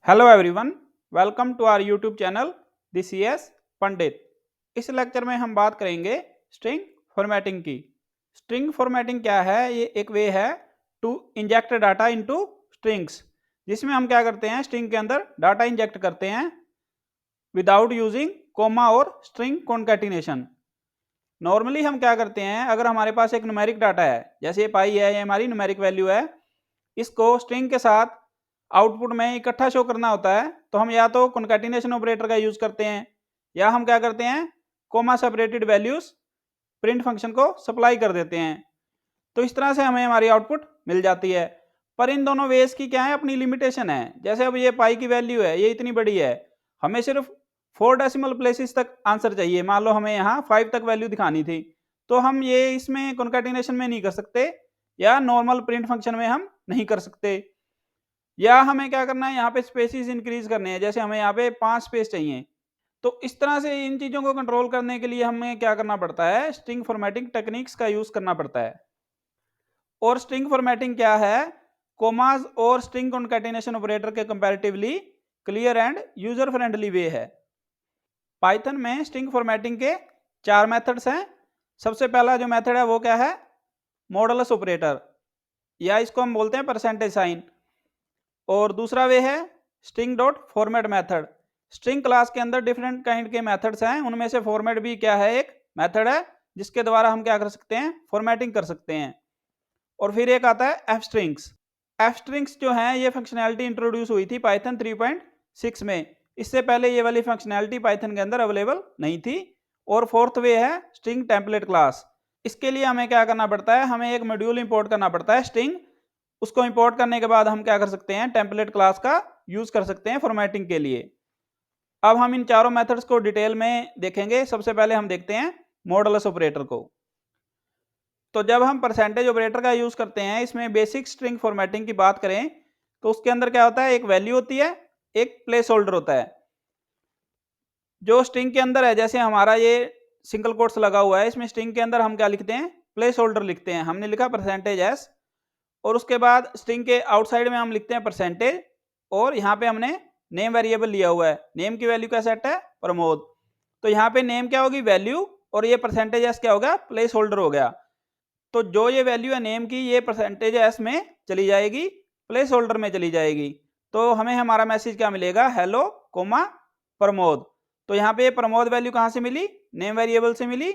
Hello everyone, welcome to our YouTube channel this is Pandit. इस lecture में हम बात करेंगे स्ट्रिंग फॉर्मेटिंग की। स्ट्रिंग फॉर्मेटिंग क्या है? ये एक वे है to inject data into strings, जिसमें हम क्या करते हैं, स्ट्रिंग के अंदर डाटा इंजेक्ट करते हैं विदाउट यूजिंग कोमा और स्ट्रिंग कॉन्कैटिनेशन। नॉर्मली हम क्या करते हैं, अगर हमारे पास एक न्यूमेरिक डाटा है, जैसे पाई है, ये हमारी न्यूमेरिक वैल्यू है, इसको स्ट्रिंग के साथ आउटपुट में इकट्ठा शो करना होता है, तो हम या तो कॉन्कैटिनेशन ऑपरेटर का यूज करते हैं या हम क्या करते हैं, coma separated values print function को सप्लाई कर देते हैं। तो इस तरह से हमें हमारी आउटपुट मिल जाती है। पर इन दोनों वेज की क्या है, अपनी लिमिटेशन है। जैसे अब ये पाई की वैल्यू है, ये इतनी बड़ी है, हमें सिर्फ 4 डेसिमल प्लेसेस तक आंसर चाहिए। मान लो हमें यहाँ 5 तक वैल्यू दिखानी थी, तो हम ये इसमें कॉन्कैटिनेशन में नहीं कर सकते या नॉर्मल प्रिंट फंक्शन में हम नहीं कर सकते। या हमें क्या करना है, यहाँ पे स्पेसिस इंक्रीज करने हैं, जैसे हमें यहाँ पे 5 स्पेस चाहिए। तो इस तरह से इन चीज़ों को कंट्रोल करने के लिए हमें क्या करना पड़ता है, स्ट्रिंग फॉर्मेटिंग टेक्निक्स का यूज करना पड़ता है। और स्ट्रिंग फॉर्मेटिंग क्या है, कोमास और स्ट्रिंग कॉन्कैटिनेशन ऑपरेटर के comparatively clear and user friendly way है। पाइथन में स्ट्रिंग फॉर्मेटिंग के 4 मेथड्स हैं। सबसे पहला जो मेथड है वो क्या है, मॉडुलस ऑपरेटर, या इसको हम बोलते हैं परसेंटेज साइन। और दूसरा वे है string dot format method. String class के अंदर डिफरेंट काइंड के मेथड्स हैं, उनमें से फॉर्मेट भी क्या है, एक मेथड है जिसके द्वारा हम क्या कर सकते हैं, फॉर्मेटिंग कर सकते हैं। और फिर एक आता है एफ स्ट्रिंग्स। एफ स्ट्रिंग्स जो है, ये फंक्शनैलिटी इंट्रोड्यूस हुई थी पाइथन 3.6 में। इससे पहले ये वाली फंक्शनैलिटी पाइथन के अंदर अवेलेबल नहीं थी। और फोर्थ वे है स्ट्रिंग टेम्पलेट क्लास। इसके लिए हमें क्या करना पड़ता है, हमें एक मॉड्यूल इंपोर्ट करना पड़ता है स्ट्रिंग। उसको इंपोर्ट करने के बाद हम क्या कर सकते हैं, टेम्पलेट क्लास का यूज कर सकते हैं फॉर्मेटिंग के लिए। अब हम इन चारों मेथड्स को डिटेल में देखेंगे। सबसे पहले हम देखते हैं मॉडुलस ऑपरेटर को। तो जब हम परसेंटेज ऑपरेटर का यूज करते हैं, इसमें बेसिक स्ट्रिंग फॉर्मेटिंग की बात करें तो उसके अंदर क्या होता है, एक वैल्यू होती है, एक प्लेस होल्डर होता है। जो स्ट्रिंग के अंदर है, जैसे हमारा ये सिंगल कोट्स लगा हुआ है, इसमें स्ट्रिंग के अंदर हम क्या लिखते हैं, प्लेस होल्डर लिखते हैं। हमने लिखा परसेंटेज एस, और उसके बाद स्ट्रिंग के आउटसाइड में हम लिखते हैं परसेंटेज, और यहाँ पे हमने नेम वेरिएबल लिया हुआ है। नेम की वैल्यू का सेट है प्रमोद। तो यहाँ पे नेम क्या होगी, वैल्यू, और ये परसेंटेज एस क्या हो गया, प्लेस होल्डर हो गया। तो जो ये वैल्यू है नेम की, ये परसेंटेज एस में चली जाएगी, प्लेस होल्डर में चली जाएगी। तो हमें हमारा मैसेज क्या मिलेगा, हेलो कोमा प्रमोद। तो यहाँ पे प्रमोद वैल्यू कहाँ से मिली, नेम वेरिएबल से मिली।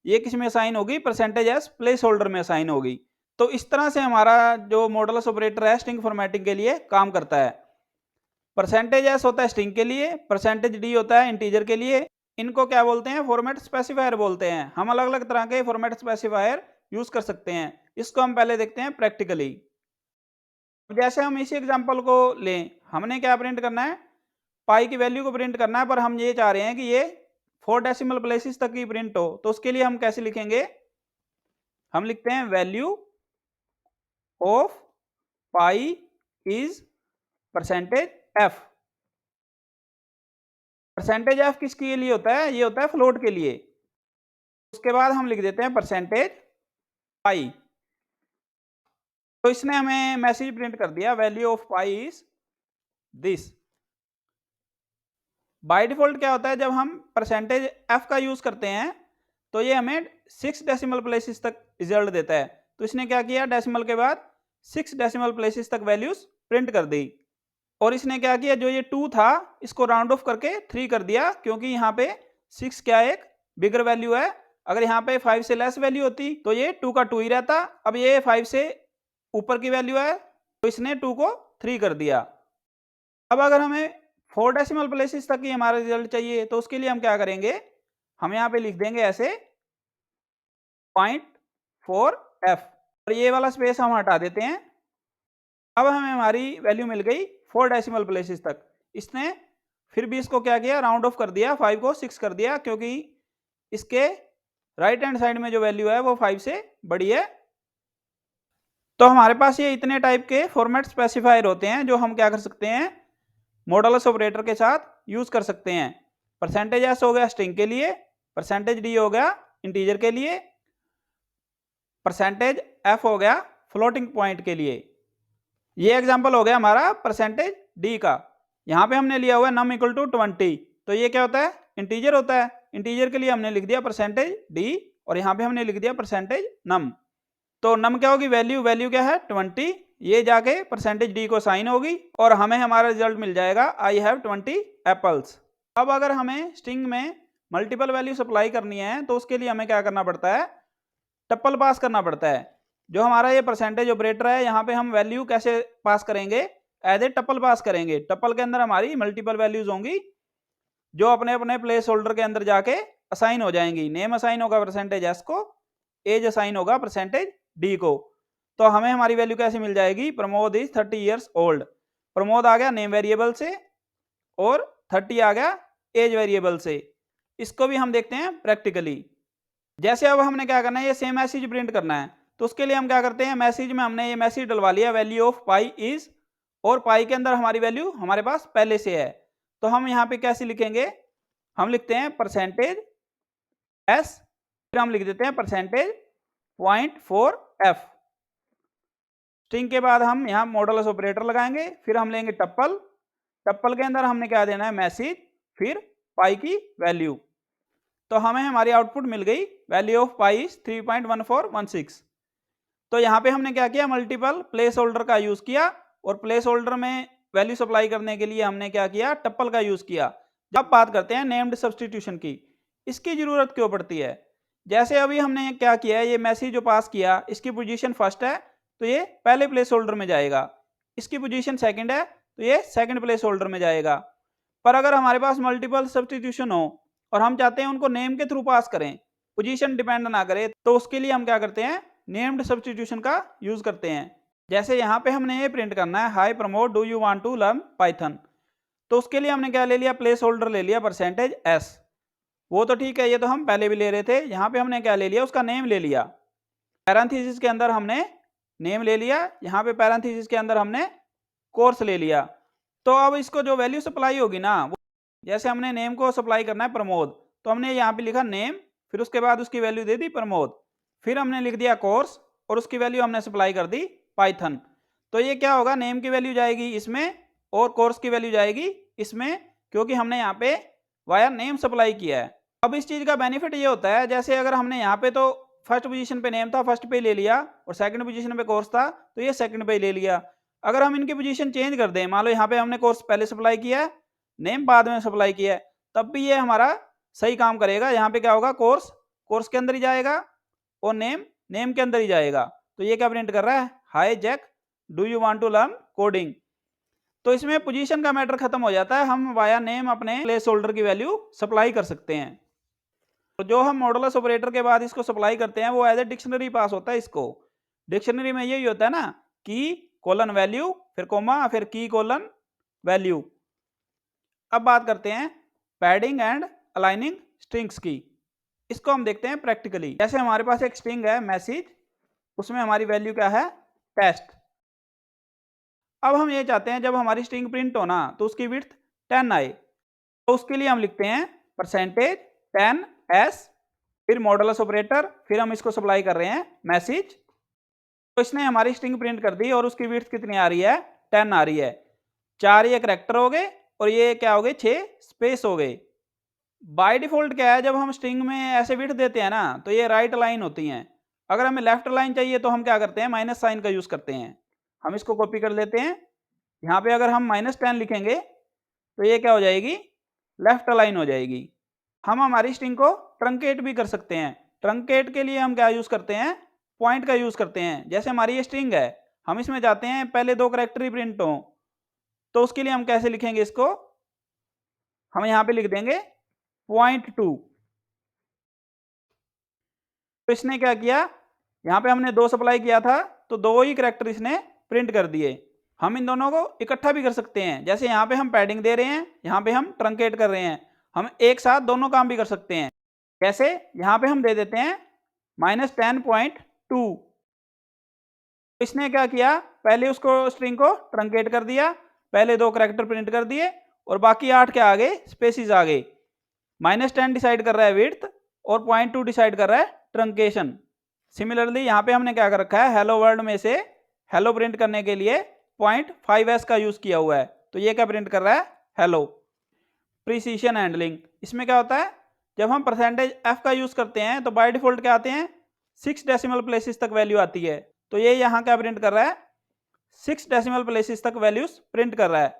ये किस में असाइन होगी, परसेंटेज एस प्लेस होल्डर में असाइन होगी। तो इस तरह से हमारा जो मॉडुलस ऑपरेटर है स्ट्रिंग फॉर्मेटिंग के लिए काम करता है। परसेंटेज एस होता है स्ट्रिंग के लिए, परसेंटेज डी होता है इंटीजर के लिए। इनको क्या बोलते हैं, फॉर्मेट स्पेसिफायर बोलते हैं। हम अलग अलग तरह के फॉर्मेट स्पेसिफायर यूज कर सकते हैं। इसको हम पहले देखते हैं प्रैक्टिकली। जैसे हम इसी एग्जांपल को लें, हमने क्या प्रिंट करना है, पाई की वैल्यू को प्रिंट करना है, पर हम ये चाह रहे हैं कि ये 4 डेसिमल प्लेसेस तक की प्रिंट हो। तो उसके लिए हम कैसे लिखेंगे, हम लिखते हैं value of pi is percentage F. Percentage F किसके लिए होता है, ये होता है फ्लोट के लिए। उसके बाद हम लिख देते हैं परसेंटेज पाई। तो इसने हमें मैसेज प्रिंट कर दिया, value of pi is this. By default क्या होता है, जब हम परसेंटेज एफ का यूज करते हैं तो ये हमें 6 डेसिमल प्लेसेस तक रिजल्ट देता है। तो इसने क्या किया, डेसिमल के बाद 6 डेसिमल प्लेसेस तक वैल्यूज प्रिंट कर दी। और इसने क्या किया, जो ये 2 था इसको राउंड ऑफ करके 3 कर दिया, क्योंकि यहाँ पे 6 क्या एक बिगर वैल्यू है। अगर यहाँ पे 5 से लेस वैल्यू होती तो ये 2 का 2 ही रहता। अब ये 5 से ऊपर की वैल्यू है, तो इसने 2 को 3 कर दिया। अब अगर हमें 4 डेसिमल प्लेसेस तक ही हमारा रिजल्ट चाहिए, तो उसके लिए हम क्या करेंगे, हम यहाँ पे लिख देंगे ऐसे 0.4f, और ये वाला स्पेस हम हटा देते हैं। अब हमें हमारी वैल्यू मिल गई 4 डेसिमल प्लेसेस तक। इसने फिर भी इसको क्या किया, राउंड ऑफ कर दिया, 5 को 6 कर दिया, क्योंकि इसके राइट हैंड साइड में जो वैल्यू है वो 5 से बड़ी है। तो हमारे पास ये इतने टाइप के फॉर्मेट स्पेसिफायर होते हैं जो हम क्या कर सकते हैं, मॉडुलस ऑपरेटर के साथ यूज कर सकते हैं। परसेंटेज एस हो गया स्ट्रिंग के लिए, परसेंटेज डी हो गया इंटीजर के लिए, परसेंटेज एफ हो गया फ्लोटिंग पॉइंट के लिए। ये एग्जांपल हो गया हमारा परसेंटेज डी का। यहाँ पे हमने लिया हुआ है num इक्वल टू 20, तो ये क्या होता है, इंटीजर होता है। इंटीजर के लिए हमने लिख दिया परसेंटेज डी और यहाँ पे हमने लिख दिया परसेंटेज नम। तो नम क्या होगी, वैल्यू, वैल्यू क्या है 20, ये जाके परसेंटेज डी को साइन होगी और हमें हमारा रिजल्ट मिल जाएगा आई हैव 20 एप्पल्स। अब अगर हमें स्ट्रिंग में मल्टीपल वैल्यू सप्लाई करनी है तो उसके लिए हमें क्या करना पड़ता है, टप्पल पास करना पड़ता है। जो हमारा ये परसेंटेज ऑपरेटर है, यहाँ पे हम वैल्यू कैसे पास करेंगे, एज ए टप्पल पास करेंगे। टप्पल के अंदर हमारी मल्टीपल वैल्यूज होंगी जो अपने अपने प्लेस होल्डर के अंदर जाके असाइन हो जाएंगी। नेम असाइन होगा परसेंटेज एस को, एज असाइन होगा परसेंटेज डी को। तो हमें हमारी वैल्यू कैसे मिल जाएगी, Pramod is 30 years old. Pramod आ गया नेम वेरिएबल से और 30 आ गया एज वेरिएबल से। इसको भी हम देखते हैं प्रैक्टिकली। जैसे अब हमने क्या करना है, ये सेम मैसेज प्रिंट करना है, तो उसके लिए हम क्या करते हैं, मैसेज में हमने ये मैसेज डलवा लिया वैल्यू ऑफ पाई इज, और पाई के अंदर हमारी वैल्यू हमारे पास पहले से है। तो हम यहाँ पे कैसे लिखेंगे, हम लिखते हैं परसेंटेज एस, फिर हम लिख देते हैं परसेंटेज 0.4 एफ। स्ट्रिंग के बाद हम यहाँ मॉडुलस ऑपरेटर लगाएंगे, फिर हम लेंगे टप्पल, टप्पल के अंदर हमने क्या देना है, मैसेज, फिर पाई की वैल्यू। तो हमें हमारी आउटपुट मिल गई, वैल्यू ऑफ पाई इज 3.1416। तो यहाँ पे हमने क्या किया, मल्टीपल प्लेस होल्डर का यूज किया और प्लेस होल्डर में वैल्यू सप्लाई करने के लिए हमने क्या किया, टप्पल का यूज किया। जब बात करते हैं नेम्ड सब्सटीट्यूशन की, इसकी जरूरत क्यों पड़ती है, जैसे अभी हमने क्या किया है, ये मैसेज जो पास किया, इसकी पोजीशन फर्स्ट है तो ये पहले प्लेस होल्डर में जाएगा, इसकी पोजीशन सेकंड है तो ये सेकंड प्लेस होल्डर में जाएगा। पर अगर हमारे पास मल्टीपल सब्सटीट्यूशन हो और हम चाहते हैं उनको नेम के थ्रू पास करें, पोजीशन डिपेंड ना करे, तो उसके लिए हम क्या करते हैं, नेम्ड सब्सटीट्यूशन का यूज करते हैं। जैसे यहाँ पे हमने ये प्रिंट करना है, hi Pramod do you want to learn Python, तो उसके लिए हमने क्या ले लिया, प्लेस होल्डर ले लिया परसेंटेज एस। वो तो ठीक है, ये तो हम पहले भी ले रहे थे। यहाँ पे हमने क्या ले लिया, उसका नेम ले लिया, पैरेंथेसिस के अंदर हमने नेम ले लिया, यहाँ पे पैरेंथेसिस के अंदर हमने कोर्स ले लिया। तो अब इसको जो वैल्यू सप्लाई होगी ना, जैसे हमने नेम को सप्लाई करना है प्रमोद, तो हमने यहाँ पे लिखा नेम, फिर उसके बाद उसकी वैल्यू दे दी प्रमोद, फिर हमने लिख दिया कोर्स और उसकी वैल्यू हमने सप्लाई कर दी पाइथन। तो ये क्या होगा, नेम की वैल्यू जाएगी इसमें और कोर्स की वैल्यू जाएगी इसमें, क्योंकि हमने यहाँ पे वाया नेम सप्लाई किया है। अब इस चीज़ का बेनिफिट ये होता है, जैसे अगर हमने यहाँ पे तो फर्स्ट पोजीशन पे नेम था, फर्स्ट पे ले लिया, और सेकंड पोजीशन पे कोर्स था तो ये सेकंड पे ले लिया। अगर हम इनकी पोजीशन चेंज कर दें, मान लो यहाँ पे हमने कोर्स पहले सप्लाई किया है, नेम बाद में सप्लाई किया है, तब भी ये हमारा सही काम करेगा। यहाँ पे क्या होगा, कोर्स कोर्स के अंदर ही जाएगा और नेम नेम के अंदर ही जाएगा। तो ये क्या प्रिंट कर रहा है, hi Jack do you want to learn coding. तो इसमें पोजीशन का मैटर खत्म हो जाता है, हम वाया नेम अपने प्लेस होल्डर की वैल्यू सप्लाई कर सकते हैं। तो जो हम मॉडुलस ऑपरेटर के बाद इसको सप्लाई करते हैं वो एज ए डिक्शनरी पास होता है। इसको डिक्शनरी में यही होता है ना, की कोलन वैल्यू, फिर कोमा, फिर की कोलन वैल्यू। अब बात करते हैं पैडिंग एंड अलाइनिंग स्ट्रिंग्स की। इसको हम देखते हैं प्रैक्टिकली। जैसे हमारे पास एक स्ट्रिंग है मैसेज, उसमें हमारी वैल्यू क्या है, टेस्ट। अब हम ये चाहते हैं जब हमारी स्ट्रिंग प्रिंट हो ना तो उसकी विड्थ 10 आए, तो उसके लिए हम लिखते हैं परसेंटेज 10 एस, फिर मॉडुलस ऑपरेटर, फिर हम इसको सप्लाई कर रहे हैं मैसेज। तो इसने हमारी स्ट्रिंग प्रिंट कर दी और उसकी विड्थ कितनी आ रही है, 10 आ रही है। 4 ये करैक्टर हो गए और ये क्या हो गए, 6 स्पेस हो गए। बाय डिफॉल्ट क्या है, जब हम स्ट्रिंग में ऐसे विड्थ देते हैं ना तो ये राइट लाइन होती हैं। अगर हमें लेफ्ट लाइन चाहिए तो हम क्या करते हैं, माइनस साइन का यूज करते हैं। हम इसको कॉपी कर लेते हैं, यहाँ पे अगर हम -10 लिखेंगे तो ये क्या हो जाएगी, लेफ्ट लाइन हो जाएगी। हम हमारी स्ट्रिंग को ट्रंकेट भी कर सकते हैं। ट्रंकेट के लिए हम क्या यूज करते हैं, पॉइंट का यूज करते हैं। जैसे हमारी ये स्ट्रिंग है, हम इसमें जाते हैं पहले 2 करैक्टर ही प्रिंट हो, तो उसके लिए हम कैसे लिखेंगे इसको, हम यहाँ पे लिख देंगे 0.2। तो इसने क्या किया, यहाँ पे हमने 2 सप्लाई किया था तो 2 ही करैक्टर इसने प्रिंट कर दिए। हम इन दोनों को इकट्ठा भी कर सकते हैं, जैसे यहाँ पे हम पैडिंग दे रहे हैं, यहाँ पे हम ट्रंकेट कर रहे हैं, हम एक साथ दोनों काम भी कर सकते हैं। कैसे, यहाँ पे हम दे देते हैं -10.2। इसने क्या किया, पहले उसको स्ट्रिंग को ट्रंकेट कर दिया, पहले 2 करैक्टर प्रिंट कर दिए और बाकी 8 क्या आ गए, स्पेसिस आ गए। -10 डिसाइड कर रहा है विड्थ और 0.2 डिसाइड कर रहा है ट्रंकेशन। सिमिलरली यहाँ पे हमने क्या कर रखा है, हेलो वर्ल्ड में से हेलो प्रिंट करने के लिए 0.5s का यूज किया हुआ है। तो ये क्या प्रिंट कर रहा है, हेलो। प्रिसीशन हैंडलिंग, इसमें क्या होता है, जब हम परसेंटेज एफ का यूज करते हैं तो बाय डिफॉल्ट क्या आते हैं, 6 डेसिमल प्लेसेस तक वैल्यू आती है। तो ये यहाँ क्या प्रिंट कर रहा है, 6 डेसिमल प्लेसेस तक वैल्यूज प्रिंट कर रहा है।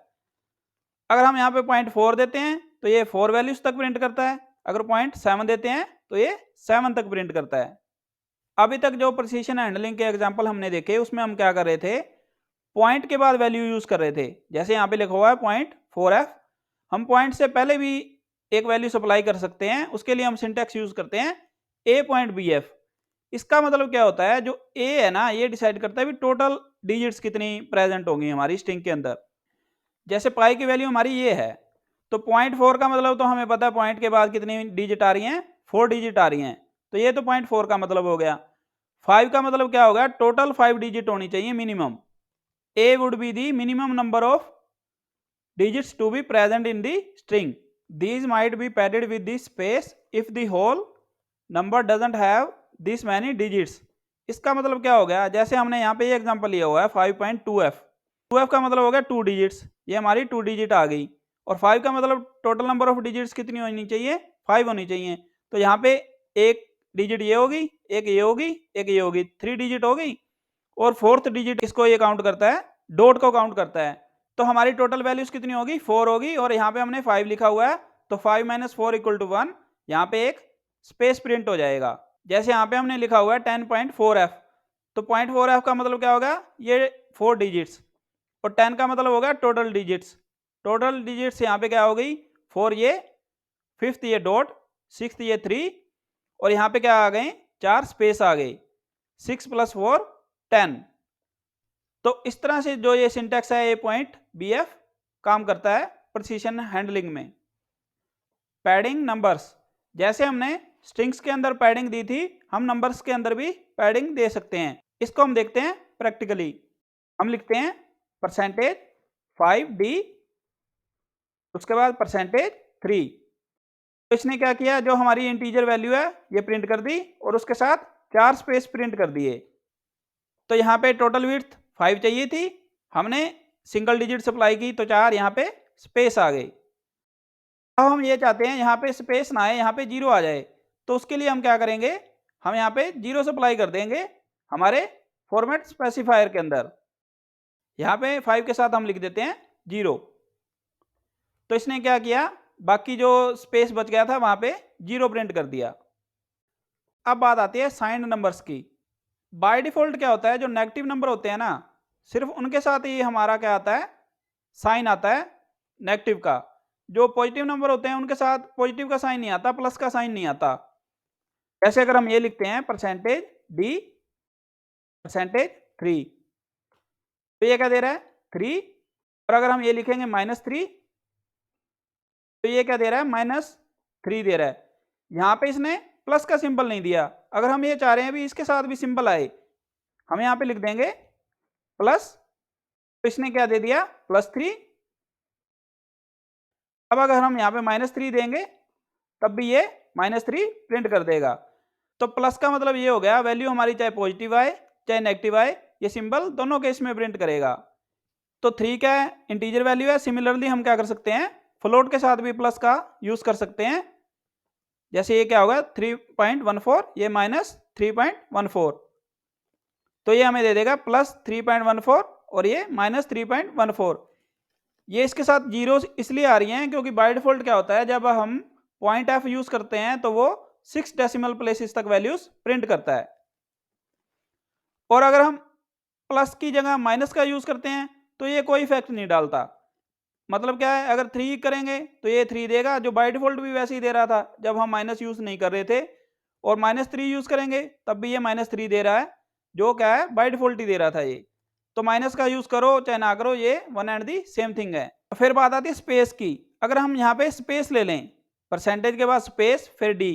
अगर हम यहाँ पे 0.4 देते हैं तो ये 4 वैल्यूज तक प्रिंट करता है। अगर 0.7 देते हैं तो ये 7 तक प्रिंट करता है। अभी तक जो प्रिसीशन हैंडलिंग के एग्जांपल हमने देखे उसमें हम क्या कर रहे थे, पॉइंट के बाद वैल्यू यूज कर रहे थे। जैसे यहाँ पे लिखा हुआ है 0.4f, हम पॉइंट से पहले भी एक वैल्यू सप्लाई कर सकते हैं, उसके लिए हम सिंटेक्स यूज करते हैं a.bf। इसका मतलब क्या होता है, जो a है ना, ये डिसाइड करता है भी टोटल डिजिट्स कितनी प्रेजेंट होंगी हमारी स्ट्रिंग के अंदर। जैसे पाई की वैल्यू हमारी ये है, तो 0.4 का मतलब तो हमें पता है पॉइंट के बाद कितनी डिजिट आ रही हैं, 4 डिजिट आ रही हैं। तो ये तो 0.4 का मतलब हो गया। 5 का मतलब क्या होगा, टोटल 5 डिजिट होनी चाहिए minimum. a would be the minimum number of digits to be present in the string. These might be padded with the space if the whole number doesn't have this many digits. इसका मतलब क्या हो गया, जैसे हमने यहाँ पे ये एग्जांपल लिया हुआ है 5.2f। 2f का मतलब हो गया 2 डिजिट्स, ये हमारी 2 डिजिट आ गई। और 5 का मतलब टोटल नंबर ऑफ डिजिट्स कितनी होनी चाहिए, 5 होनी चाहिए। तो यहाँ पे एक डिजिट ये होगी, एक ये होगी, एक ये होगी, 3 डिजिट हो गई। और 4th डिजिट इसको ये काउंट करता है, डॉट को काउंट करता है। तो हमारी टोटल वैल्यूज कितनी होगी, 4 होगी। और यहाँ पे हमने 5 लिखा हुआ है, तो 5 - 4 = 1। यहाँ पे एक स्पेस प्रिंट हो जाएगा। जैसे यहाँ पे हमने लिखा हुआ है 10.4f, तो 0.4f का मतलब क्या होगा, ये 4 डिजिट्स। और 10 का मतलब होगा टोटल डिजिट्स। टोटल डिजिट्स यहाँ पे क्या हो गई, 4 ये, 5th ये डॉट, 6th ये 3, और यहाँ पे क्या आ गए, 4 स्पेस आ गए, 6 + 4 10। तो इस तरह से जो ये सिंटैक्स है a.bf काम करता है प्रिसीशन हैंडलिंग में। पैडिंग नंबर्स, जैसे हमने स्ट्रिंग्स के अंदर पैडिंग दी थी, हम नंबर्स के अंदर भी पैडिंग दे सकते हैं। इसको हम देखते हैं प्रैक्टिकली। हम लिखते हैं %5d, उसके बाद %3। तो इसने क्या किया, जो हमारी इंटीजर वैल्यू है ये प्रिंट कर दी और उसके साथ 4 स्पेस प्रिंट कर दिए। तो यहाँ पे टोटल विड्थ 5 चाहिए थी, हमने सिंगल डिजिट सप्लाई की तो 4 यहाँ पे स्पेस आ गई। अब हम ये चाहते हैं यहाँ पे स्पेस ना आए, यहाँ पे 0 आ जाए। तो उसके लिए हम क्या करेंगे, हम यहाँ पे 0 सप्लाई कर देंगे हमारे फॉर्मेट स्पेसिफायर के अंदर। यहाँ पे 5 के साथ हम लिख देते हैं 0। तो इसने क्या किया, बाकी जो स्पेस बच गया था वहाँ पे 0 प्रिंट कर दिया। अब बात आती है साइंड नंबर्स की। बाय डिफॉल्ट क्या होता है, जो नेगेटिव नंबर होते हैं ना, सिर्फ उनके साथ ही हमारा क्या आता है, साइन आता है नेगेटिव का। जो पॉजिटिव नंबर होते हैं उनके साथ पॉजिटिव का साइन नहीं आता, प्लस का साइन नहीं आता। जैसे अगर हम ये लिखते हैं %d %3, तो ये क्या दे रहा है, 3। और अगर हम ये लिखेंगे -3, तो ये क्या दे रहा है, -3 दे रहा है। यहाँ पे इसने प्लस का सिंबल नहीं दिया। अगर हम ये चाह रहे हैं भी इसके साथ भी सिंबल आए, हम यहाँ पे लिख देंगे प्लस, तो इसने क्या दे दिया, +3। अब अगर हम यहाँ पे -3 देंगे तब भी ये -3 प्रिंट कर देगा। तो प्लस का मतलब ये हो गया, वैल्यू हमारी चाहे पॉजिटिव आए चाहे नेगेटिव आए, ये सिंबल दोनों केस में प्रिंट करेगा। तो 3 क्या है, इंटीजर वैल्यू है। सिमिलरली हम क्या कर सकते हैं, फ्लोट के साथ भी प्लस का यूज कर सकते हैं। जैसे ये क्या होगा 3.14, ये -3.14, तो ये हमें दे देगा +3.14 और ये -3.14। ये इसके साथ जीरो इसलिए आ रही हैं क्योंकि बाय डिफॉल्ट क्या होता है, जब हम पॉइंट एफ यूज करते हैं तो वो 6 डेसिमल प्लेसेस तक वैल्यूज प्रिंट करता है। और अगर हम प्लस की जगह माइनस का यूज करते हैं तो ये कोई इफेक्ट नहीं डालता। मतलब क्या है, अगर 3 करेंगे तो ये 3 देगा, जो बाय डिफॉल्ट भी वैसे ही दे रहा था जब हम माइनस यूज नहीं कर रहे थे। और -3 यूज करेंगे तब भी ये -3 दे रहा है, जो क्या है बाय डिफॉल्ट ही दे रहा था ये। तो माइनस का यूज करो चाहे ना करो, ये one and the same thing है। फिर बात आती है स्पेस की। अगर हम यहाँ पे स्पेस ले लें, परसेंटेज के बाद स्पेस फिर डी,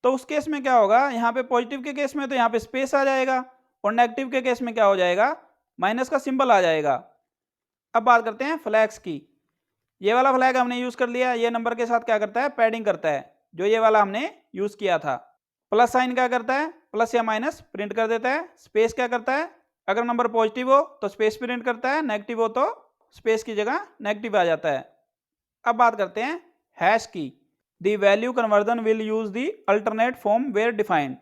तो उस केस में क्या होगा, यहाँ पे पॉजिटिव के केस में तो यहाँ पे स्पेस आ जाएगा, और नेगेटिव के केस में क्या हो जाएगा, माइनस का सिंबल आ जाएगा। अब बात करते हैं फ्लैग्स की। ये वाला फ्लैग हमने यूज कर लिया, ये नंबर के साथ क्या करता है, पैडिंग करता है, जो ये वाला हमने यूज किया था। प्लस साइन क्या करता है, प्लस या माइनस प्रिंट कर देता है। स्पेस क्या करता है, अगर नंबर पॉजिटिव हो तो स्पेस प्रिंट करता है, नेगेटिव हो तो स्पेस की जगह नेगेटिव आ जाता है। अब बात करते हैं हैश की। The value conversion will use the alternate form where defined.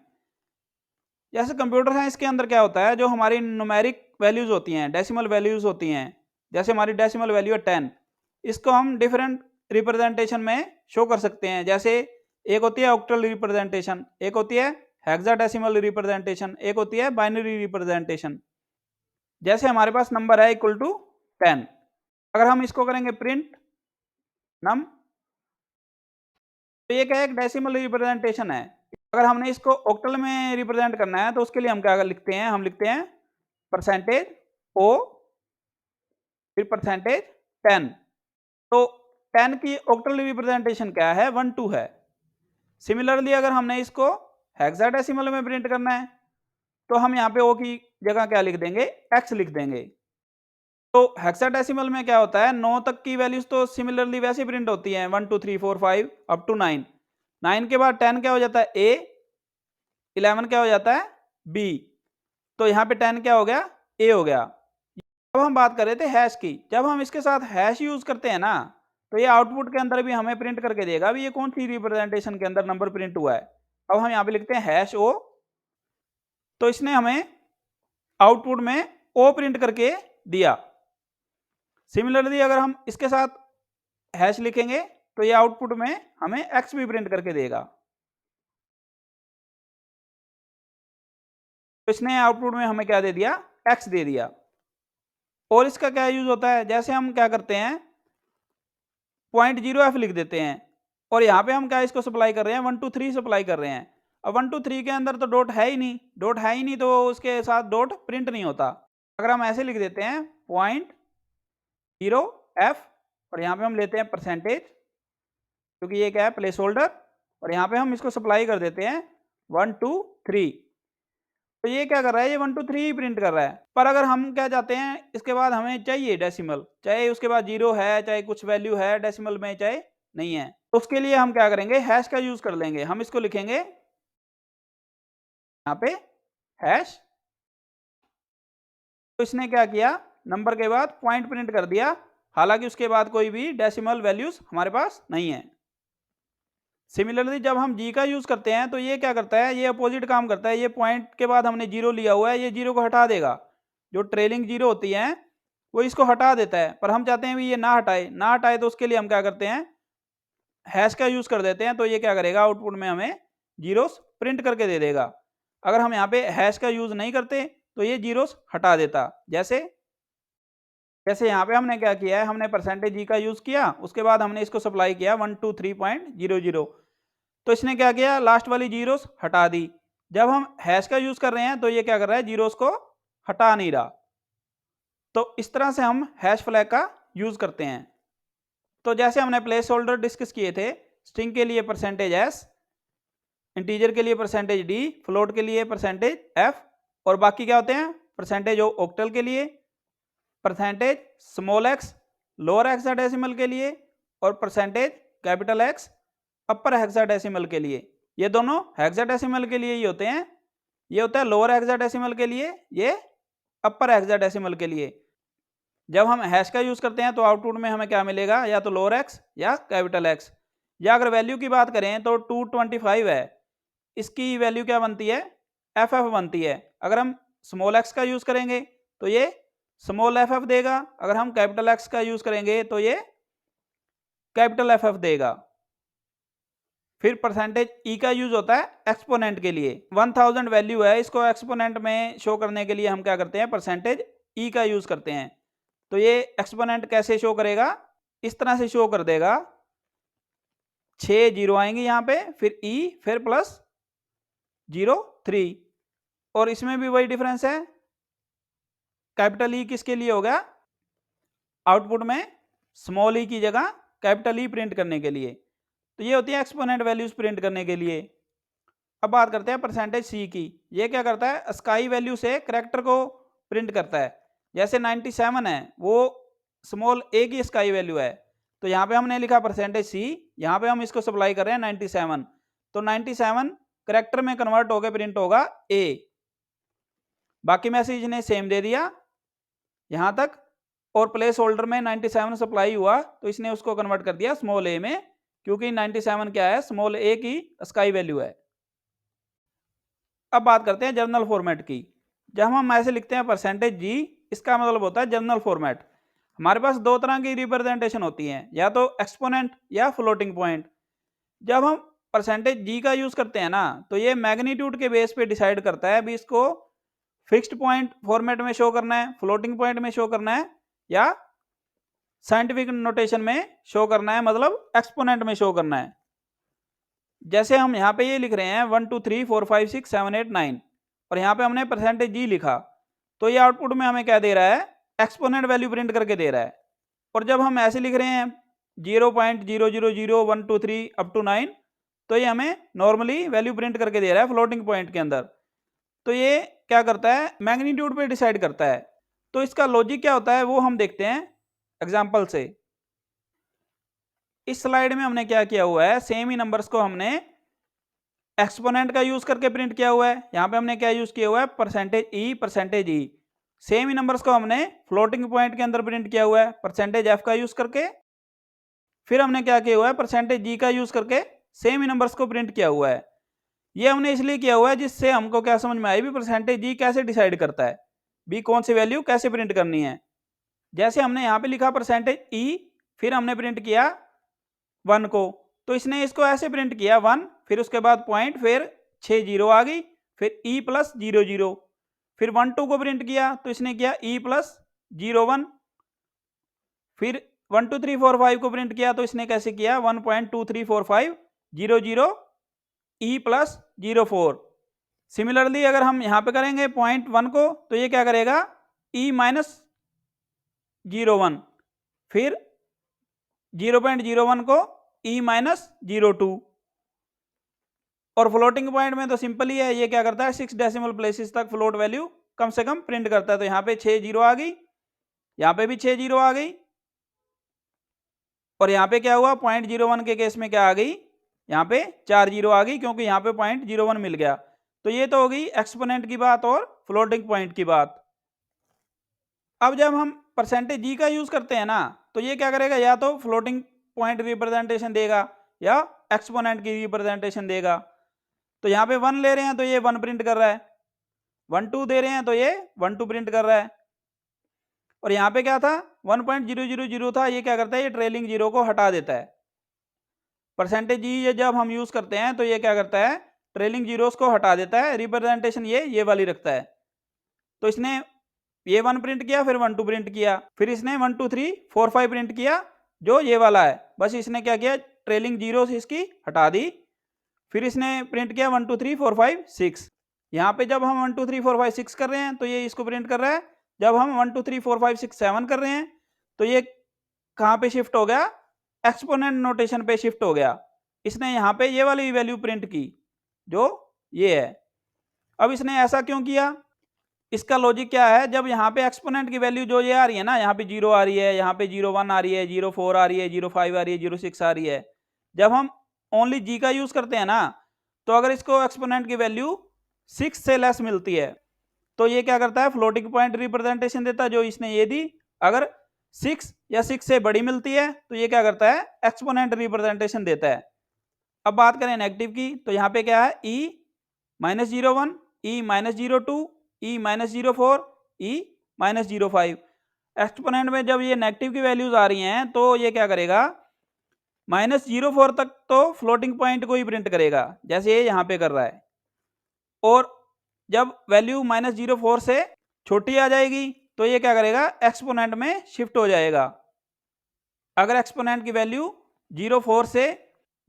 जैसे कंप्यूटर साइंस के अंदर क्या होता है, जो हमारी न्यूमेरिक वैल्यूज होती हैं, डेसिमल वैल्यूज होती हैं, जैसे हमारी डेसिमल वैल्यू है 10, इसको हम डिफरेंट रिप्रेजेंटेशन में शो कर सकते हैं। जैसे एक होती है ऑक्टल रिप्रेजेंटेशन, एक होती है हेक्साडेसिमल रिप्रेजेंटेशन, एक होती है बाइनरी रिप्रेजेंटेशन। जैसे हमारे पास नंबर है इक्वल टू 10, अगर हम इसको करेंगे प्रिंट नम, तो ये क्या है, एक डेसिमल रिप्रेजेंटेशन है। अगर हमने इसको ऑक्टल में रिप्रेजेंट करना है तो उसके लिए हम क्या लिखते हैं, हम लिखते हैं परसेंटेज ओ फिर परसेंटेज 10। तो 10 की ऑक्टल रिप्रेजेंटेशन क्या है, 1 2 है। सिमिलरली अगर हमने इसको हेक्साडेसिमल में प्रिंट करना है तो हम यहाँ पे ओ की जगह क्या लिख देंगे, एक्स लिख देंगे। तो हेक्साडेसिमल में क्या होता है, 9 तक की वैल्यूज तो सिमिलरली वैसे प्रिंट होती हैं, 1 2 3 4 5 अप टू 9। 9 के बाद 10 क्या हो जाता है, ए, 11 क्या हो जाता है, बी। तो यहाँ पे 10 क्या हो गया, ए हो गया। अब हम बात कर रहे थे हैश की। जब हम इसके साथ हैश यूज करते हैं ना, तो ये आउटपुट के अंदर भी हमें प्रिंट करके देगा भी ये कौन सी रिप्रेजेंटेशन के अंदर नंबर प्रिंट हुआ है। अब हम यहाँ पे लिखते हैं हैश ओ, तो इसने हमें आउटपुट में ओ प्रिंट करके दिया। सिमिलरली अगर हम इसके साथ हैश लिखेंगे तो ये आउटपुट में हमें एक्स भी प्रिंट करके देगा। तो इसने आउटपुट में हमें क्या दे दिया, एक्स दे दिया। और इसका क्या यूज होता है, जैसे हम क्या करते हैं, 0.0f लिख देते हैं और यहाँ पे हम क्या इसको सप्लाई कर रहे हैं, 1 2 3 सप्लाई कर रहे हैं। अब 1 2 3 के अंदर तो डॉट है ही नहीं, डॉट है ही नहीं तो उसके साथ डॉट प्रिंट नहीं होता। अगर हम ऐसे लिख देते हैं 0.0f और यहाँ पे हम लेते हैं परसेंटेज, क्योंकि ये क्या है, प्लेस होल्डर, और यहाँ पे हम इसको सप्लाई कर देते हैं 1 2 3। तो ये क्या कर रहा है, ये 1 2 3 ही प्रिंट कर रहा है। पर अगर हम क्या चाहते हैं, इसके बाद हमें चाहिए डेसिमल, चाहे उसके बाद 0 है, चाहे कुछ वैल्यू है डेसिमल में, चाहे नहीं है, तो उसके लिए हम क्या करेंगे, हैश का यूज कर लेंगे। हम इसको लिखेंगे यहाँ पे हैश। तो इसने क्या किया, नंबर के बाद पॉइंट प्रिंट कर दिया, हालांकि उसके बाद कोई भी डेसिमल वैल्यूज हमारे पास नहीं है। सिमिलरली जब हम जी का यूज करते हैं तो ये क्या करता है, ये अपोजिट काम करता है। ये पॉइंट के बाद हमने जीरो लिया हुआ है, ये जीरो को हटा देगा। जो ट्रेलिंग जीरो होती है वो इसको हटा देता है, पर हम चाहते हैं भी ये ना हटाए, ना हटाए तो उसके लिए हम क्या करते हैं, हैश का यूज कर देते हैं। तो ये क्या करेगा, आउटपुट में हमें जीरोस प्रिंट करके दे देगा। अगर हम यहाँ पे हैश का यूज नहीं करते तो ये जीरोस हटा देता। जैसे जैसे यहाँ पे हमने क्या किया है, हमने परसेंटेज जी का यूज किया, उसके बाद हमने इसको सप्लाई किया 1 2 3.00, तो इसने क्या किया, लास्ट वाली जीरोस हटा दी। जब हम हैश का यूज कर रहे हैं तो ये क्या कर रहा है, जीरोस को हटा नहीं रहा। तो इस तरह से हम हैश फ्लैग का यूज करते हैं। तो जैसे हमने प्लेस होल्डर डिस्कस किए थे, स्ट्रिंग के लिए परसेंटेज एस, इंटीजर के लिए परसेंटेज डी, फ्लोट के लिए परसेंटेज एफ, और बाकी क्या होते हैं, परसेंटेज ऑक्टल के लिए, percentage small x lower hexadecimal के लिए, और परसेंटेज कैपिटल एक्स अपर हेक्साडेसिमल के लिए। ये दोनों हेक्साडेसिमल के लिए ही होते हैं। ये होता है लोअर हेक्साडेसिमल के लिए, ये अपर हेक्साडेसिमल के लिए। जब हम हैश का यूज करते हैं तो आउटपुट में हमें क्या मिलेगा, या तो लोअर एक्स या कैपिटल एक्स। या अगर वैल्यू की बात करें तो 225 है, इसकी वैल्यू क्या बनती है, एफ एफ बनती है। अगर हम स्मॉल एक्स का यूज करेंगे तो ये स्मॉल एफ एफ देगा, अगर हम कैपिटल एक्स का यूज करेंगे तो ये कैपिटल एफ एफ देगा। फिर परसेंटेज ई का यूज होता है एक्सपोनेंट के लिए। 1000 वैल्यू है, इसको एक्सपोनेंट में शो करने के लिए हम क्या करते हैं, परसेंटेज ई का यूज करते हैं। तो ये एक्सपोनेंट कैसे शो करेगा, इस तरह से शो कर देगा, 6 जीरो आएंगे यहाँ पे, फिर ई, फिर प्लस 03, और इसमें भी वही डिफरेंस है, कैपिटल ई किसके लिए होगा, आउटपुट में स्मॉल ई की जगह कैपिटल ई प्रिंट करने के लिए। तो ये होती है एक्सपोनेंट वैल्यूज प्रिंट करने के लिए। अब बात करते हैं परसेंटेज सी की। ये क्या करता है, स्काई वैल्यू से करैक्टर को प्रिंट करता है। जैसे 97 है, वो स्मॉल ए की स्काई वैल्यू है, तो यहाँ पे हमने लिखा परसेंटेज सी, यहाँ पे हम इसको सप्लाई कर रहे हैं 97, तो 97 करैक्टर में कन्वर्ट होकर प्रिंट होगा ए। बाकी मैसेज ने सेम दे दिया यहाँ तक, और प्लेस होल्डर में 97 सप्लाई हुआ तो इसने उसको कन्वर्ट कर दिया स्मॉल ए में, क्योंकि 97 क्या है, स्मॉल ए की स्काई वैल्यू है। अब बात करते हैं जर्नल फॉर्मेट की। जब हम ऐसे लिखते हैं परसेंटेज जी, इसका मतलब होता है जर्नल फॉर्मेट। हमारे पास दो तरह की रिप्रेजेंटेशन होती हैं, या तो एक्सपोनेंट या फ्लोटिंग पॉइंट। जब हम परसेंटेज जी का यूज करते हैं ना, तो ये मैग्नीट्यूड के बेस पे डिसाइड करता है अभी इसको फिक्स्ड पॉइंट फॉर्मेट में शो करना है, फ्लोटिंग पॉइंट में शो करना है, या साइंटिफिक नोटेशन में शो करना है, मतलब एक्सपोनेंट में शो करना है। जैसे हम यहाँ पे ये लिख रहे हैं 1 2 3 4 5 6 7 8 9 और यहाँ पे हमने परसेंटेज जी लिखा, तो ये आउटपुट में हमें क्या दे रहा है, एक्सपोनेंट वैल्यू प्रिंट करके दे रहा है। और जब हम ऐसे लिख रहे हैं 0.000 1 2 3 अप टू 9, तो ये हमें नॉर्मली वैल्यू प्रिंट करके दे रहा है फ्लोटिंग पॉइंट के अंदर। तो ये क्या करता है, मैग्नीट्यूड पे डिसाइड करता है। तो इसका लॉजिक क्या होता है वो हम देखते हैं एग्जांपल से। इस स्लाइड में हमने क्या किया हुआ है, सेम ही नंबर्स को हमने एक्सपोनेंट का यूज करके प्रिंट किया हुआ है। यहाँ पे हमने क्या यूज किया हुआ है, परसेंटेज ई। सेम ही नंबर्स को हमने फ्लोटिंग पॉइंट के अंदर प्रिंट किया हुआ है परसेंटेज एफ का यूज करके। फिर हमने क्या किया हुआ है, परसेंटेज जी का यूज करके सेम ही नंबर्स को प्रिंट किया हुआ है। ये हमने इसलिए किया हुआ है जिससे हमको क्या समझ में आई भी परसेंटेज जी कैसे डिसाइड करता है, भी कौन सी वैल्यू कैसे प्रिंट करनी है। जैसे हमने यहाँ पे लिखा परसेंटेज ई, फिर हमने प्रिंट किया 1 को, तो इसने इसको ऐसे प्रिंट किया 1, फिर उसके बाद पॉइंट, फिर 6 जीरो आ गई, फिर ई प्लस 0 0। फिर 1 2 को प्रिंट किया तो इसने किया ई प्लस 0 1। फिर 1 2 3 4 5 को प्रिंट किया तो इसने कैसे किया 1.2345 0 0 ई प्लस 0 4। सिमिलरली अगर हम यहाँ पे करेंगे पॉइंट 1 को, तो ये क्या करेगा ई माइनस 0 1, फिर 0.01 को ई माइनस 0 2। और फ्लोटिंग पॉइंट में तो सिंपल ही है, ये क्या करता है 6 डेसिमल प्लेसेस तक फ्लोट वैल्यू कम से कम प्रिंट करता है। तो यहाँ पे 6 जीरो आ गई, यहाँ पे भी 6 जीरो आ गई, और यहाँ पे क्या हुआ 0.01 के केस में क्या आ गई, यहाँ पे 4 जीरो आ गई, क्योंकि यहाँ पे 0.01 मिल गया। तो ये तो हो गई एक्सपोनेंट की बात और फ्लोटिंग पॉइंट की बात। अब जब हम परसेंटेज जी का यूज करते हैं ना, तो ये क्या करेगा, या तो फ्लोटिंग पॉइंट रिप्रेजेंटेशन देगा या एक्सपोनेंट की रिप्रेजेंटेशन देगा। तो यहाँ पे 1 ले रहे हैं तो ये 1 प्रिंट कर रहा है, 1 2 दे रहे हैं तो ये 1 2 प्रिंट कर रहा है। और यहाँ पे क्या था 1.000 था, ये क्या करता है, ये ट्रेलिंग जीरो को हटा देता है। परसेंटेज जी ये जब हम यूज करते हैं तो ये क्या करता है, ट्रेलिंग जीरोस को हटा देता है, रिप्रेजेंटेशन ये वाली रखता है। तो इसने ये 1 प्रिंट किया, फिर 1 2 प्रिंट किया, फिर इसने 1 2 3 4 5 प्रिंट किया जो ये वाला है। बस इसने क्या किया, ट्रेलिंग जीरोस इसकी हटा दी, फिर इसने प्रिंट किया 1 2 3 4 5 6। यहाँ पे जब हम 1 2 3 4 5 6 कर रहे हैं तो ये इसको प्रिंट कर रहा है। जब हम 1 2 3 4 5 6 7 कर रहे हैं तो ये कहाँ पे शिफ्ट हो गया, एक्सपोनेंट नोटेशन पे शिफ्ट हो गया। इसने यहाँ पे ये वाली वैल्यू प्रिंट की जो ये है। अब इसने ऐसा क्यों किया, इसका लॉजिक क्या है, जब यहाँ पे एक्सपोनेंट की वैल्यू जो ये आ रही है ना, यहाँ पे 0 आ रही है, यहाँ पे 0 1 आ रही है, 0 4 आ रही है, 0 5 आ रही है, 0 6 आ रही है। जब हम ओनली जी का यूज करते हैं ना, तो अगर इसको एक्सपोनेंट की वैल्यू 6 से लेस मिलती है तो ये क्या करता है, फ्लोटिंग पॉइंट रिप्रेजेंटेशन देता है जो इसने ये दी। अगर 6 या 6 से बड़ी मिलती है तो ये क्या करता है, एक्सपोनेंट रिप्रेजेंटेशन देता है। अब बात करें नेगेटिव की, तो यहाँ पे क्या है, E minus 0 1, E minus 0 2, E minus 0 4, E minus 0 5। Exponent में जब ये नेगेटिव की वैल्यूज आ रही हैं तो ये क्या करेगा, -0 4 तक तो फ्लोटिंग पॉइंट को ही प्रिंट करेगा जैसे ये यहाँ पे कर रहा है। और जब वैल्यू -0 4 से छोटी आ जाएगी तो ये क्या करेगा, एक्सपोनेंट में शिफ्ट हो जाएगा। अगर एक्सपोनेंट की वैल्यू 0 4 से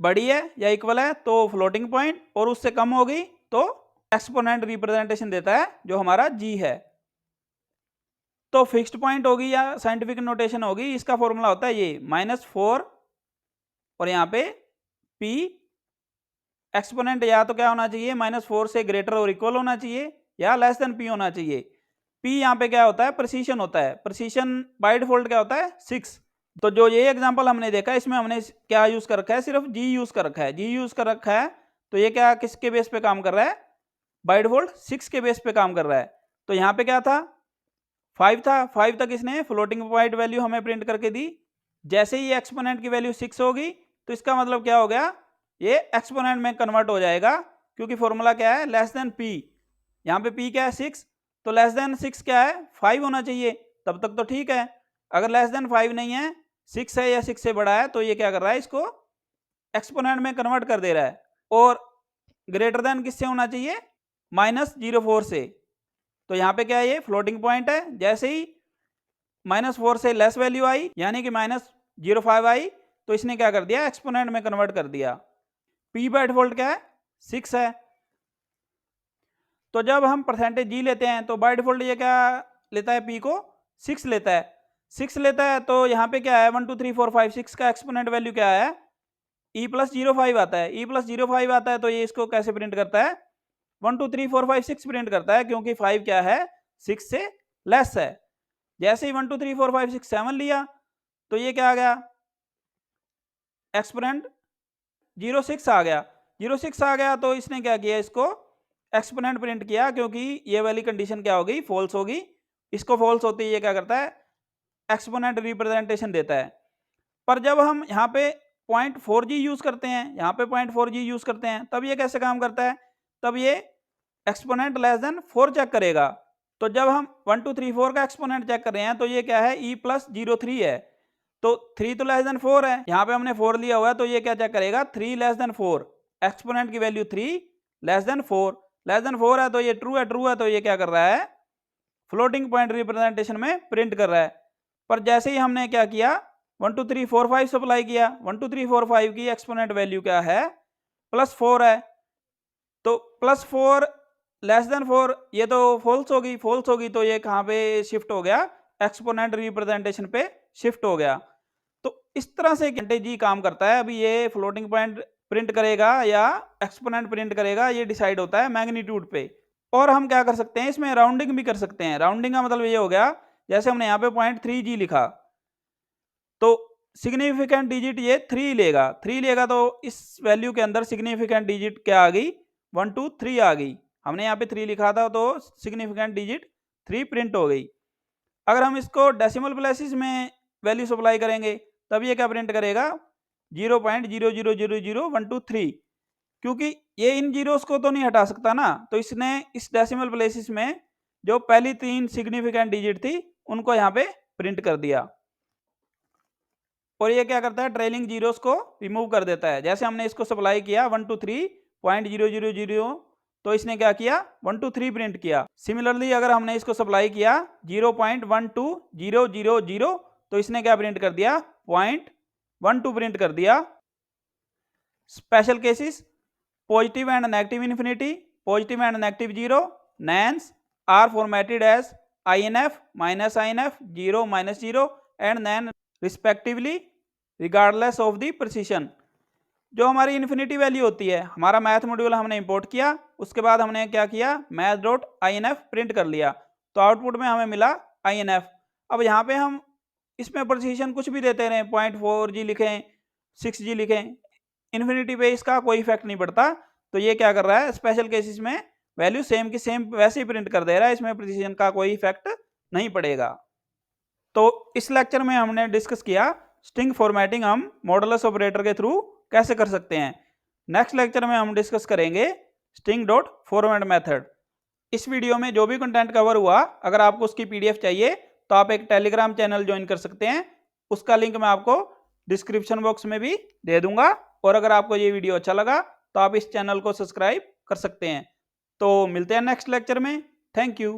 बड़ी है या इक्वल है तो फ्लोटिंग पॉइंट, और उससे कम होगी तो एक्सपोनेंट रिप्रेजेंटेशन देता है जो हमारा जी है। तो फिक्स्ड पॉइंट होगी या साइंटिफिक नोटेशन होगी, इसका फॉर्मूला होता है ये -4, और यहाँ पे p एक्सपोनेंट या तो क्या होना चाहिए, -4 से ग्रेटर और इक्वल होना चाहिए या लेस देन p होना चाहिए। p यहाँ पे क्या होता है, प्रिसीशन होता है। प्रिसीशन बाय डिफॉल्ट क्या होता है 6। तो जो ये एग्जांपल हमने देखा इसमें हमने क्या यूज कर रखा है, सिर्फ g यूज कर रखा है। g यूज कर रखा है तो ये क्या किसके बेस पे काम कर रहा है, बाय डिफॉल्ट 6 के बेस पे काम कर रहा है। तो यहाँ पे क्या था 5 था, 5 तक इसने फ्लोटिंग पॉइंट वैल्यू हमें प्रिंट करके दी। जैसे ही एक्सपोनेंट की वैल्यू 6 होगी तो इसका मतलब क्या हो गया, ये एक्सपोनेंट में कन्वर्ट हो जाएगा, क्योंकि फॉर्मूला क्या है, लेस देन पी। यहाँ पे पी क्या है, 6, तो लेस देन 6 क्या है, 5 होना चाहिए, तब तक तो ठीक है। अगर लेस देन 5 नहीं है, 6 है या 6 से बड़ा है, तो ये क्या कर रहा है, इसको एक्सपोनेंट में कन्वर्ट कर दे रहा है। और ग्रेटर देन किससे होना चाहिए, -04 से। तो यहाँ पे क्या है, ये फ्लोटिंग पॉइंट है। जैसे ही -4 से लेस वैल्यू आई, यानी कि -05 आई, तो इसने क्या कर दिया, एक्सपोनेंट में कन्वर्ट कर दिया। पी बाय डिफॉल्ट क्या है, 6 है। तो जब हम परसेंटेज जी लेते हैं तो बाय डिफॉल्ट ये क्या लेता है, पी को 6 लेता है। 6 लेता है तो यहाँ पे क्या है, 1 2 3 4 5 6 का एक्सपोनेंट वैल्यू क्या है, e+05 आता है। e+05 आता है तो ये इसको कैसे प्रिंट करता है, 1 2 3 4 5 6 प्रिंट करता है, क्योंकि 5 क्या है, 6 से लेस है। जैसे ही 1 2 3 4 5 6 7 लिया तो ये क्या आ गया, एक्सपोनेंट 06 आ गया। 06 आ गया तो इसने क्या किया, इसको एक्सपोनेंट प्रिंट किया, क्योंकि ये वाली कंडीशन क्या होगी, फॉल्स होगी। इसको फॉल्स होती है, ये क्या करता है, एक्सपोनेंट रिप्रेजेंटेशन देता है। पर जब हम यहाँ पे 0.4g यूज करते हैं, यहाँ पे 0.4g यूज करते हैं, तब ये कैसे काम करता है, तब ये एक्सपोनेंट लेस देन 4 चेक करेगा। तो जब हम 1 2 3 4 का एक्सपोनेंट चेक कर रहे हैं तो ये क्या है, e+03 है। तो 3 तो लेस देन 4 है, यहाँ पे हमने 4 लिया हुआ है, तो ये क्या चेक करेगा, 3 लेस देन 4। एक्सपोनेंट की value 3 less than 4, less than 4 है तो ये ट्रू है, ट्रू है तो ये क्या कर रहा है, फ्लोटिंग पॉइंट रिप्रेजेंटेशन में प्रिंट कर रहा है। पर जैसे ही हमने क्या किया, 1 2 3 4 5 सप्लाई किया, 1 2 3 4 5 की एक्सपोनेंट वैल्यू क्या है, +4 है। तो +4 लेस देन 4, ये तो फॉल्स होगी, फॉल्स होगी तो ये कहाँ पे शिफ्ट हो गया, एक्सपोनेंट रिप्रेजेंटेशन पे शिफ्ट हो गया। तो इस तरह से जी काम करता है। अभी ये फ्लोटिंग पॉइंट प्रिंट करेगा या एक्सपोनेंट प्रिंट करेगा, ये डिसाइड होता है मैग्नीट्यूड पे। और हम क्या कर सकते हैं, इसमें राउंडिंग भी कर सकते हैं। राउंडिंग का मतलब ये हो गया, जैसे हमने यहाँ पे 0.3g लिखा, तो सिग्निफिकेंट डिजिट ये 3 लेगा, 3 लेगा तो इस वैल्यू के अंदर सिग्निफिकेंट डिजिट क्या आ गई, 1 2 3 आ गई। हमने यहाँ पे 3 लिखा था तो सिग्निफिकेंट डिजिट 3 प्रिंट हो गई। अगर हम इसको डेसिमल प्लेसेस में वैल्यू सप्लाई करेंगे तब ये क्या प्रिंट करेगा, 0.0000123, क्योंकि ये इन जीरोस को तो नहीं हटा सकता ना, तो इसने इस डेसिमल प्लेसेस में जो पहली 3 सिग्निफिकेंट डिजिट थी उनको यहाँ पे प्रिंट कर दिया। और ये क्या करता है, ट्रेलिंग जीरोस को रिमूव कर देता है। जैसे हमने इसको सप्लाई किया 1 2 3.000, तो इसने क्या किया, 1 2 3 प्रिंट किया। सिमिलरली अगर हमने इसको सप्लाई किया 0.12000, तो इसने क्या प्रिंट कर दिया, 0.12 प्रिंट कर दिया। Special cases, positive and negative infinity, positive and negative zero, NaNs are formatted as INF, -INF, 0, -0 and NaN respectively regardless of the precision. जो हमारी इन्फिनिटी वैल्यू होती है, हमारा मैथ मॉड्यूल हमने इंपोर्ट किया, उसके बाद हमने क्या किया, math.inf प्रिंट कर लिया, तो आउटपुट में हमें मिला INF। अब यहाँ पे हम इसमें प्रिसीशन कुछ भी देते रहें, 0.4g लिखें, 6g लिखें, इन्फिनिटी पे इसका कोई इफेक्ट नहीं पड़ता। तो ये क्या कर रहा है, स्पेशल केसेस में वैल्यू सेम की सेम वैसे ही प्रिंट कर दे रहा है, इसमें प्रिसीजन का कोई इफेक्ट नहीं पड़ेगा। तो इस लेक्चर में हमने डिस्कस किया स्ट्रिंग फॉर्मेटिंग हम मॉडुलस ऑपरेटर के थ्रू कैसे कर सकते हैं। नेक्स्ट लेक्चर में हम डिस्कस करेंगे स्ट्रिंग डॉट फॉर्मेट मेथड। इस वीडियो में जो भी कंटेंट कवर हुआ, अगर आपको उसकी PDF चाहिए तो आप एक टेलीग्राम चैनल ज्वाइन कर सकते हैं, उसका लिंक मैं आपको डिस्क्रिप्शन बॉक्स में भी दे दूंगा। और अगर आपको ये वीडियो अच्छा लगा तो आप इस चैनल को सब्सक्राइब कर सकते हैं। तो मिलते हैं नेक्स्ट लेक्चर में। Thank you.